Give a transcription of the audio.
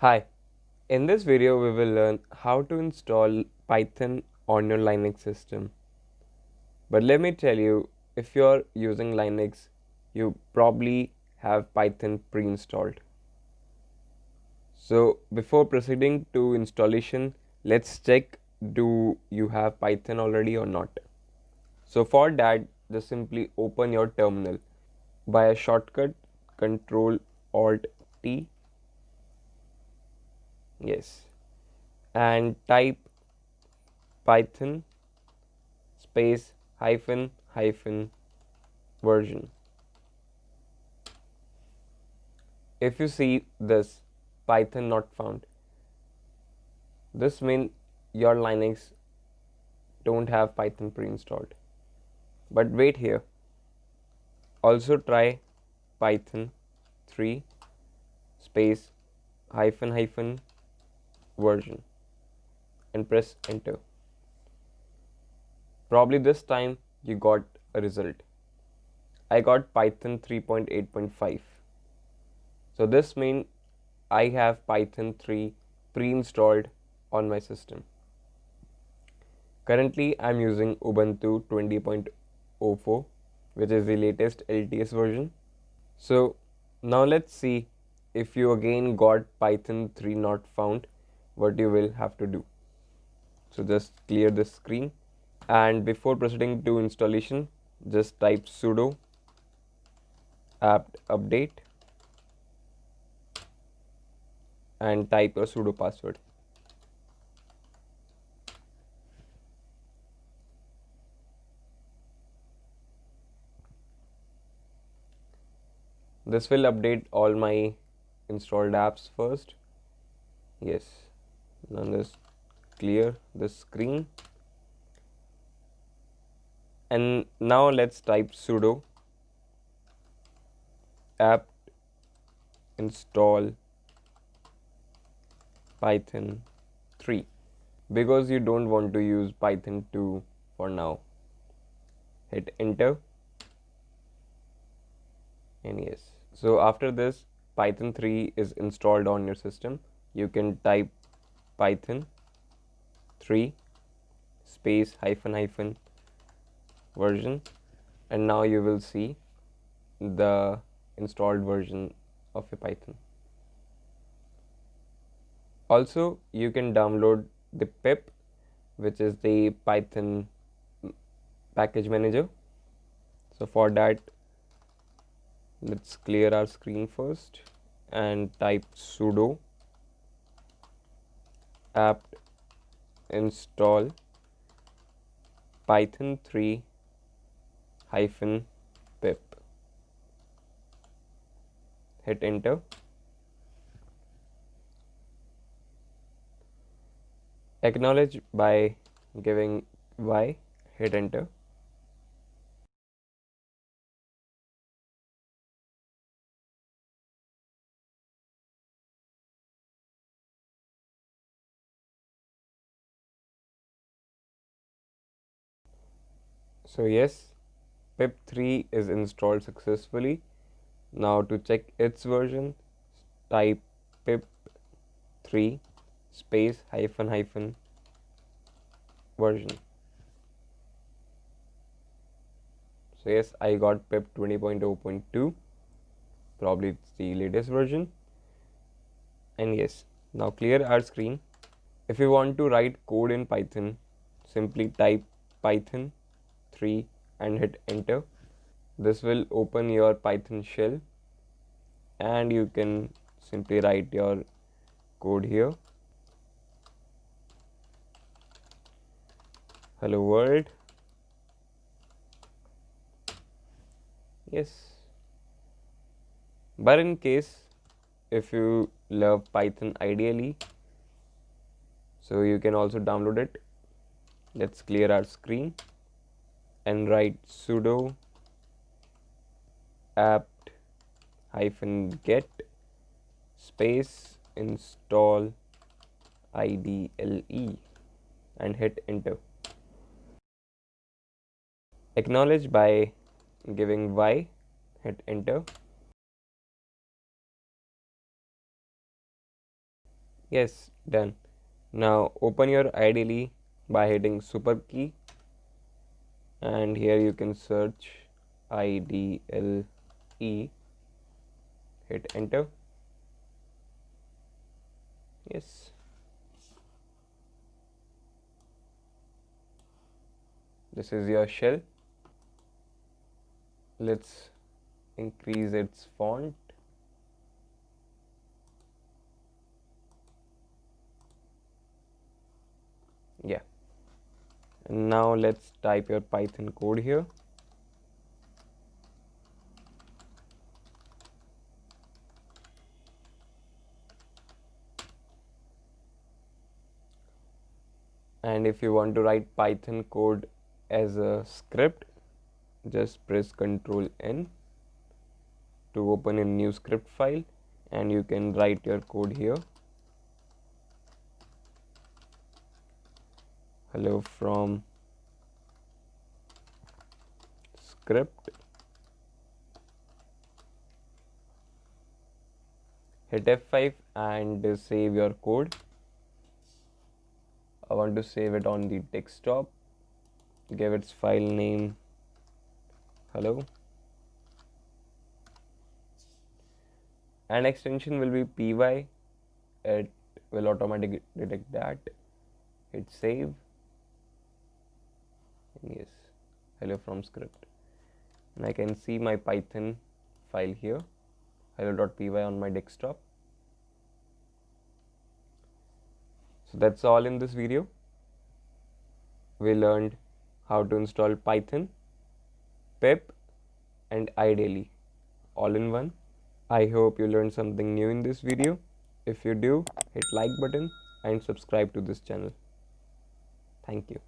Hi, in this video we will learn how to install Python on your Linux system. But let me tell you, if you're using Linux, you probably have Python pre-installed. So before proceeding to installation, let's check do you have Python already or not. So for that, just simply open your terminal by a shortcut Control Alt T. Yes, and type Python space hyphen hyphen version. If you see this Python not found, this means your Linux don't have Python pre-installed. But wait here. Also try Python 3 space hyphen hyphen version and press enter. Probably this time you got a result. I got Python 3.8.5. So this means I have Python 3 pre-installed on my system. Currently I'm using Ubuntu 20.04, which is the latest LTS version. So now let's see if you again got Python 3 not found, what you will have to do. So just clear the screen, and before proceeding to installation, just type sudo apt-update and type a sudo password. This will update all my installed apps first. Yes, now just clear the screen, and now let's type sudo apt install python 3 because you don't want to use Python 2 for now. Hit enter, and yes, so after this Python 3 is installed on your system. You can type Python 3 space hyphen hyphen version, and now you will see the installed version of your Python. Also, you can download the pip, which is the Python package manager. So for that, let's clear our screen first and type sudo apt install python 3 hyphen pip. Hit enter. Acknowledge by giving Y. Hit enter. So yes, pip3 is installed successfully. Now to check its version, type pip3 space hyphen hyphen version. So yes, I got pip 20.0.2, probably it's the latest version. And yes, now clear our screen. If you want to write code in Python, simply type python 3 and hit enter. This will open your Python shell, and you can simply write your code here. Hello world. Yes. But in case if you love Python ideally, so you can also download it. Let's clear our screen and write sudo apt hyphen get space install IDLE and hit enter. Acknowledge by giving Y. Hit enter. Yes, done. Now open your IDE by hitting super key, and here you can search IDLE, hit enter. Yes, this is your shell. Let's increase its font. Yeah, and now let's type your Python code here. And if you want to write Python code as a script, just press Ctrl N to open a new script file, and you can write your code here. Hello from script. Hit F5 and save your code. I want to save it on the desktop. Give its file name hello, and extension will be py. It will automatically detect that. Hit save. Yes, hello from script, and I can see my Python file here, hello.py on my desktop. So that's all in this video. We learned how to install Python, pip, and IDLE all in one. I hope you learned something new in this video. If you do, hit like button and subscribe to this channel. Thank you.